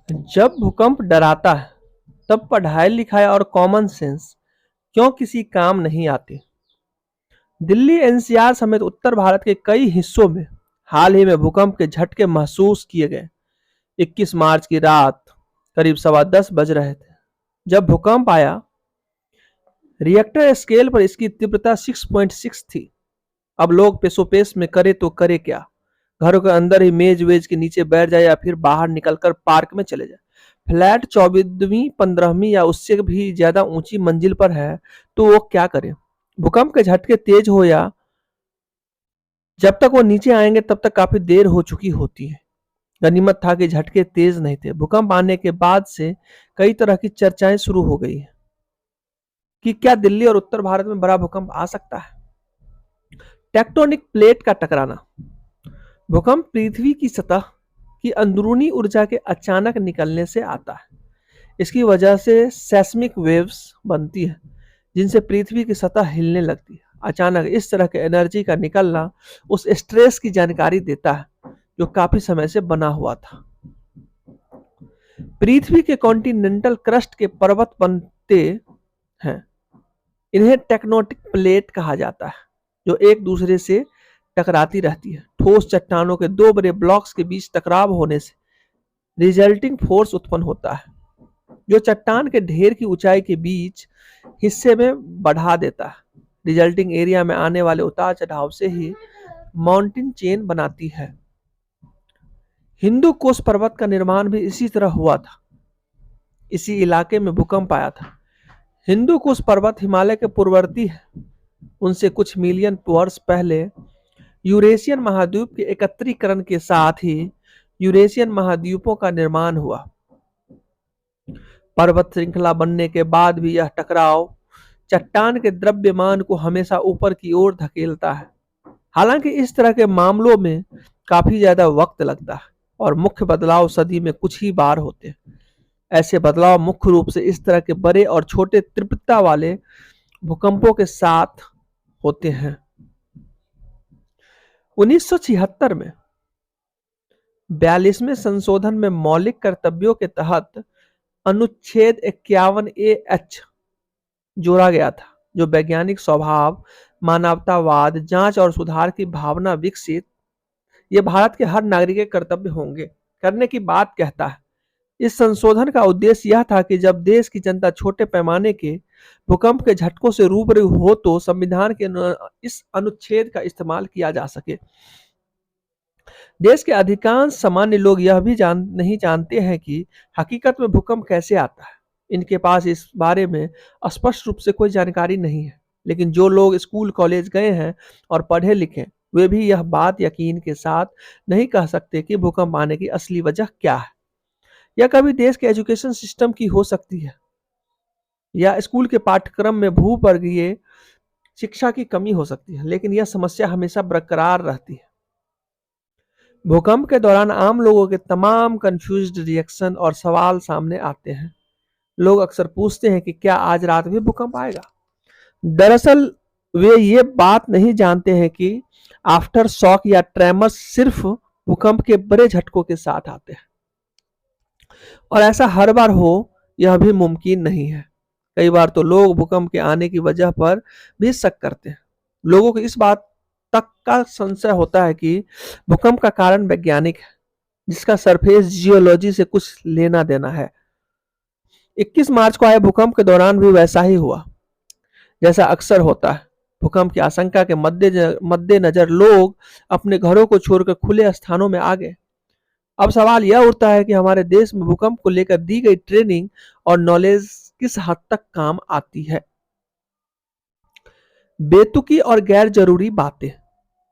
जब भूकंप डराता है तब पढ़ाई लिखाई और कॉमन सेंस क्यों किसी काम नहीं आते। दिल्ली एनसीआर समेत उत्तर भारत के कई हिस्सों में हाल ही में भूकंप के झटके महसूस किए गए। 21 मार्च की रात करीब 10:15 बज रहे थे जब भूकंप आया। रिएक्टर स्केल पर इसकी तीव्रता 6.6 थी। अब लोग पेशोपेश में करे तो करे क्या, घरों के अंदर ही मेज वेज के नीचे बैठ जाए या फिर बाहर निकलकर पार्क में चले जाए। फ्लैट 24वीं 15वीं या उससे भी ज्यादा ऊंची मंजिल पर है तो वो क्या करे। भूकंप के झटके तेज हो या जब तक वो नीचे आएंगे तब तक काफी देर हो चुकी होती है। गनीमत था कि झटके तेज नहीं थे। भूकंप आने के बाद से कई तरह की चर्चाएं शुरू हो गई है कि क्या दिल्ली और उत्तर भारत में बड़ा भूकंप आ सकता है। टेक्टोनिक प्लेट का टकराना। भूकंप पृथ्वी की सतह की अंदरूनी ऊर्जा के अचानक निकलने से आता है। इसकी वजह से सेस्मिक वेव्स बनती है जिनसे पृथ्वी की सतह हिलने लगती है। अचानक इस तरह के एनर्जी का निकलना उस स्ट्रेस की जानकारी देता है जो काफी समय से बना हुआ था। पृथ्वी के कॉन्टिनेंटल क्रस्ट के पर्वत बनते हैं। इन्हें टेक्टोनिक प्लेट कहा जाता है जो एक दूसरे से टकराती रहती है। ठोस चट्टानों के दो बड़े ब्लॉक्स के बीच टकराव होने से रिजल्टिंग फोर्स उत्पन्न होता है जो चट्टान के ढेर की ऊंचाई के बीच हिस्से में बढ़ा देता है। रिजल्टिंग एरिया में आने वाले उतार चढ़ाव से ही माउंटेन चेन बनाती है। हिंदू कुश पर्वत का निर्माण भी इसी तरह हुआ था। इसी इलाके में भूकंप आया था। हिंदू कुश पर्वत हिमालय के पूर्ववर्ती है। उनसे कुछ मिलियन वर्ष पहले यूरेशियन महाद्वीप के एकत्रीकरण के साथ ही यूरेशियन महाद्वीपों का निर्माण हुआ। पर्वत श्रृंखला बनने के बाद भी यह टकराव चट्टान के द्रव्यमान को हमेशा ऊपर की ओर धकेलता है। हालांकि इस तरह के मामलों में काफी ज्यादा वक्त लगता है और मुख्य बदलाव सदी में कुछ ही बार होते हैं। ऐसे बदलाव मुख्य रूप से इस तरह के बड़े और छोटे तीव्रता वाले भूकंपों के साथ होते हैं। 1976 में 42वें संशोधन में मौलिक कर्तव्यों के तहत अनुच्छेद 51A(H) जोड़ा गया था जो वैज्ञानिक स्वभाव, मानवतावाद, जांच और सुधार की भावना विकसित ये भारत के हर नागरिक के कर्तव्य होंगे करने की बात कहता है। इस संशोधन का उद्देश्य यह था कि जब देश की जनता छोटे पैमाने के भूकंप के झटकों से रूबरू हो तो संविधान के इस अनुच्छेद का इस्तेमाल किया जा सके। देश के अधिकांश सामान्य लोग यह भी नहीं जानते हैं कि हकीकत में भूकंप कैसे आता है। इनके पास इस बारे में स्पष्ट रूप से कोई जानकारी नहीं है। लेकिन जो लोग स्कूल कॉलेज गए हैं और पढ़े लिखे वे भी यह बात यकीन के साथ नहीं कह सकते कि भूकंप आने की असली वजह क्या है। यह कभी देश के एजुकेशन सिस्टम की हो सकती है या स्कूल के पाठ्यक्रम में भूवर्गीय शिक्षा की कमी हो सकती है, लेकिन यह समस्या हमेशा बरकरार रहती है। भूकंप के दौरान आम लोगों के तमाम कंफ्यूज्ड रिएक्शन और सवाल सामने आते हैं। लोग अक्सर पूछते हैं कि क्या आज रात भी भूकंप आएगा। दरअसल वे ये बात नहीं जानते हैं कि आफ्टर शॉक या ट्रेमर्स सिर्फ भूकंप के बड़े झटकों के साथ आते हैं और ऐसा हर बार हो यह भी मुमकिन नहीं है। कई बार तो लोग भूकंप के आने की वजह पर भी शक करते हैं। लोगों को इस बात तक का संशय होता है कि भूकंप का कारण वैज्ञानिक है जिसका सरफेस जियोलॉजी से कुछ लेना देना है। 21 मार्च को आए भूकंप के दौरान भी वैसा ही हुआ जैसा अक्सर होता है। भूकंप की आशंका के मद्देनजर लोग अपने घरों को छोड़कर खुले स्थानों में आ गए। अब सवाल यह उठता है कि हमारे देश में भूकंप को लेकर दी गई ट्रेनिंग और नॉलेज किस हद तक काम आती है। बेतुकी और गैर जरूरी बातें।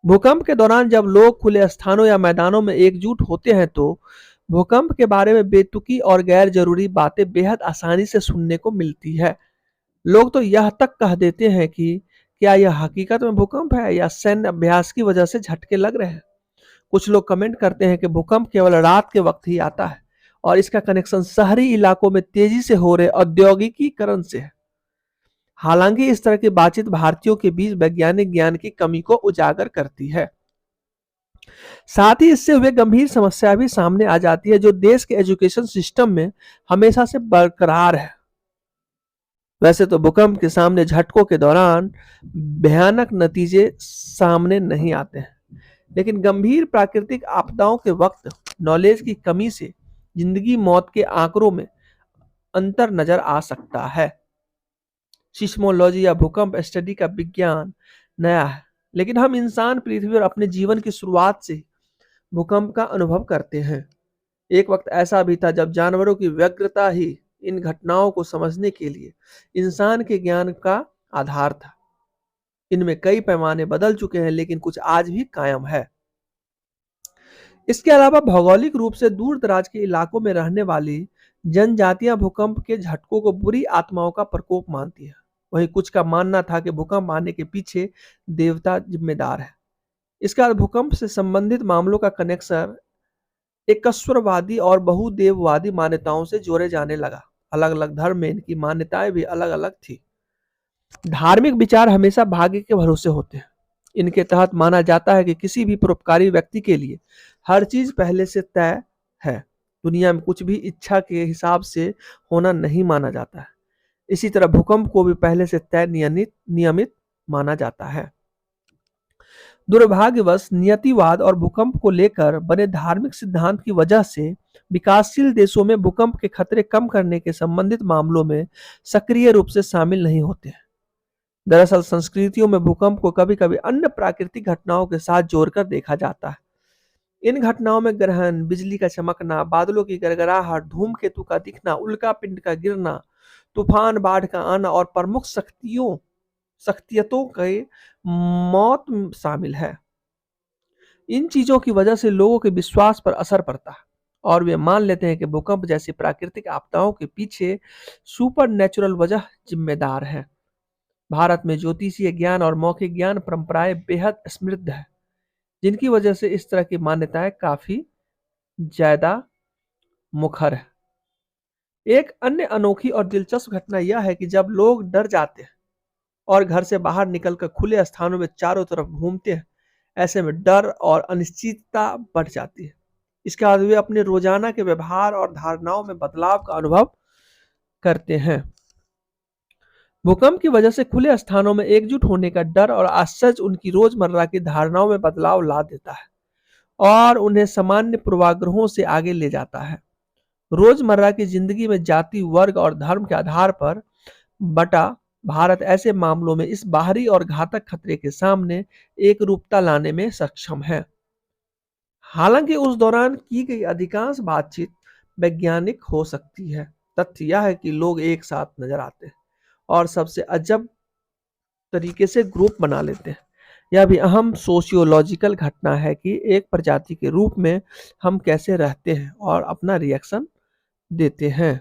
भूकंप के दौरान जब लोग खुले स्थानों या मैदानों में एकजुट होते हैं तो भूकंप के बारे में बेतुकी और गैर जरूरी बातें बेहद आसानी से सुनने को मिलती है। लोग तो यह तक कह देते हैं कि क्या यह हकीकत में भूकंप है या सैन्य अभ्यास की वजह से झटके लग रहे हैं। कुछ लोग कमेंट करते हैं कि भूकंप केवल रात के वक्त ही आता है और इसका कनेक्शन शहरी इलाकों में तेजी से हो रहे औद्योगिकीकरण से है। हालांकि इस तरह की बातचीत भारतीयों के बीच वैज्ञानिक ज्ञान की कमी को उजागर करती है। साथ ही इससे वे गंभीर समस्या भी सामने आ जाती है जो देश के एजुकेशन सिस्टम में हमेशा से बरकरार है। वैसे तो भूकंप के सामने झटकों के दौरान भयानक नतीजे सामने नहीं आते हैं, लेकिन गंभीर प्राकृतिक आपदाओं के वक्त नॉलेज की कमी से जिंदगी मौत के आंकड़ों में अंतर नजर आ सकता है। सिस्मोलॉजी या भूकंप स्टडी का विज्ञान नया है, लेकिन हम इंसान पृथ्वी पर अपने जीवन की शुरुआत से भूकंप का अनुभव करते हैं। एक वक्त ऐसा भी था जब जानवरों की व्यग्रता ही इन घटनाओं को समझने के लिए इंसान के ज्ञान का आधार था। इनमें कई पैमाने बदल चुके हैं, लेकिन कुछ आज भी कायम है। इसके अलावा भौगोलिक रूप से दूर दराज के इलाकों में रहने वाली जनजातियां भूकंप के झटकों को बुरी आत्माओं का प्रकोप मानती है। वहीं कुछ का मानना था कि भूकंप आने के पीछे देवता जिम्मेदार है। इसका भूकंप से संबंधित मामलों का कनेक्शन एकस्वरवादी और बहुदेववादी मान्यताओं से जोड़े जाने लगा। अलग अलग धर्म में इनकी मान्यताएं भी अलग अलग थी। धार्मिक विचार हमेशा भाग्य के भरोसे होते हैं। इनके तहत माना जाता है कि किसी भी परोपकारी व्यक्ति के लिए हर चीज पहले से तय है। दुनिया में कुछ भी इच्छा के हिसाब से होना नहीं माना जाता है। इसी तरह भूकंप को भी पहले से तय नियमित माना जाता है। दुर्भाग्यवश नियतिवाद और भूकंप को लेकर बने धार्मिक सिद्धांत की वजह से विकासशील देशों में भूकंप के खतरे कम करने के संबंधित मामलों में सक्रिय रूप से शामिल नहीं होते हैं। दरअसल संस्कृतियों में भूकंप को कभी कभी अन्य प्राकृतिक घटनाओं के साथ जोड़कर देखा जाता है। इन घटनाओं में ग्रहण, बिजली का चमकना, बादलों की गड़गड़ाहट, धूमकेतु का दिखना, उल्का पिंड का गिरना, तूफान, बाढ़ का आना और प्रमुख शख्सियतों की मौत शामिल है। इन चीजों की वजह से लोगों के विश्वास पर असर पड़ता है और वे मान लेते हैं कि भूकंप जैसी प्राकृतिक आपदाओं के पीछे सुपर नेचुरल वजह जिम्मेदार है। भारत में ज्योतिषीय ज्ञान और मौखिक ज्ञान परंपराएं बेहद समृद्ध है, जिनकी वजह से इस तरह की मान्यताएं काफी ज्यादा मुखर है। एक अन्य अनोखी और दिलचस्प घटना यह है कि जब लोग डर जाते हैं और घर से बाहर निकलकर खुले स्थानों में चारों तरफ घूमते हैं, ऐसे में डर और अनिश्चितता बढ़ जाती है। इसके बाद वे अपने रोजाना के व्यवहार और धारणाओं में बदलाव का अनुभव करते हैं। भूकंप की वजह से खुले स्थानों में एकजुट होने का डर और आश्चर्य उनकी रोजमर्रा की धारणाओं में बदलाव ला देता है और उन्हें सामान्य पूर्वाग्रहों से आगे ले जाता है। रोजमर्रा की जिंदगी में जाति, वर्ग और धर्म के आधार पर बटा भारत ऐसे मामलों में इस बाहरी और घातक खतरे के सामने एक रूपता लाने में सक्षम है। हालांकि उस दौरान की गई अधिकांश बातचीत वैज्ञानिक हो सकती है। तथ्य यह है कि लोग एक साथ नजर आते हैं और सबसे अजब तरीके से ग्रुप बना लेते हैं। यह भी अहम सोशियोलॉजिकल घटना है कि एक प्रजाति के रूप में हम कैसे रहते हैं और अपना रिएक्शन देते हैं।